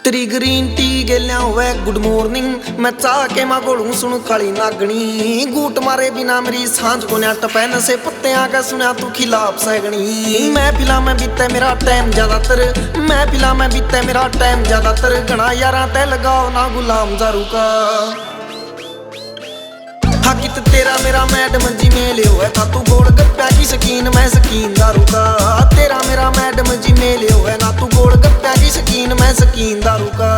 तेरी green tea गेलिया हुए good morning मैं चाह के माँ गोलू सुन काली नागनी गूट मारे बिना मेरी सांझ को न्या टपैन से पत्ते आके सुना तू खिलाफ सैगनी मैं पिला में बीते मेरा टाइम ज्यादातर मैं पिला में बीते मेरा टाइम ज्यादातर घना यारा तय लगाओ ना गुलाम जारू का हाकित तेरा मेरा मैडम जी मेले हुए था तू गोल गप्पा की शकीन मैं शकीन दारू का तेरा मेरा मैडम जी मेले हुए ना तू गोल गप्पा की शकीन मैं शकीन दारू का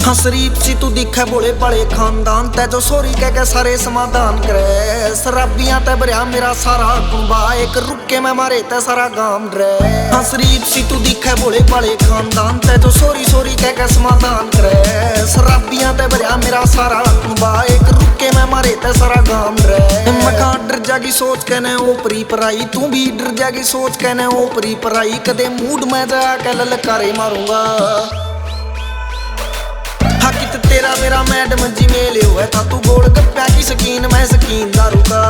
हाँ शरीफ सी तू दिखे बोले बड़े खानदान तै जो सोरी कह के सारे समाधान करे शराबियां तै भरिया मेरा सारा कुंबा एक रुके में मारे तै सारा गांव डरे हाँ शरीफ सी तू दिखे बोले बड़े खानदान तै जो सोरी सोरी कह के समाधान करे शराबियां तै भरिया मेरा सारा कुंबा एक रुके में मारे तै सारा गांव डरे मखा डर जागी सोच के ने ओपरी पराई तू भी डर जागी सोच के ने ओपरी पराई कदे मूड में जाके ललकारे मारूंगा हाकित तेरा मेरा मैडम जी मेले हुए था तू गोल गप्पा की शकीन मैं शकीन दारू का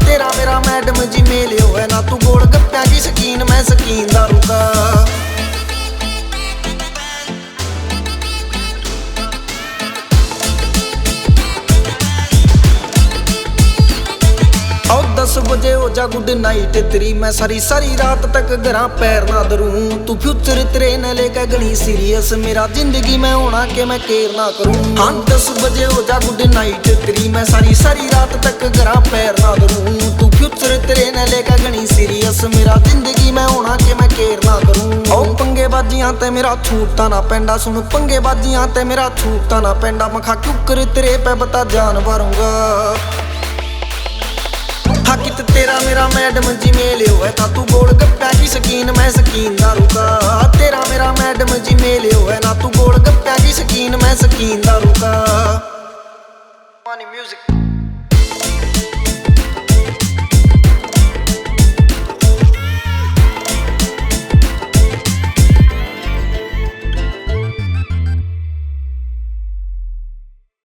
तेरा मेरा मैडम जी मेले हुए ना तू गोल गप्पा की शकीन मैं शकीन दारू का और 10 बजे हो जा गुड नाइट तेरी मैं सारी सारी रात तक घरा पैर ना धरूं तू फ्यूचर तेरे न लेकर गणी सीरियस मेरा जिंदगी में होना के मैं केयर ना करूं हाँ 10 बजे हो जा गुड नाइट तेरी मैं सारी सारी रात तक घरा पैर ना धरूं तू फ्यूचर तेरे न लेकर गणी सीरियस मेरा जिंदगी में होना के मैं केयर ना करूं और पंगे बाजियां ते मेरा छूटता ना पेंडा सुन पंगे बाजियां ते मेरा छूटता ना पेंडा मखा क्यों कर तेरे पे बता जान मारूंगा हाकित तेरा मेरा मैडम जी मेले हुए था तू गोल गप्पा की शकीन मैं शकीन दारू का तेरा मेरा मैडम जी मेले हुए ना तू गोल गप्पा की शकीन मैं शकीन दारू का म्यूजिक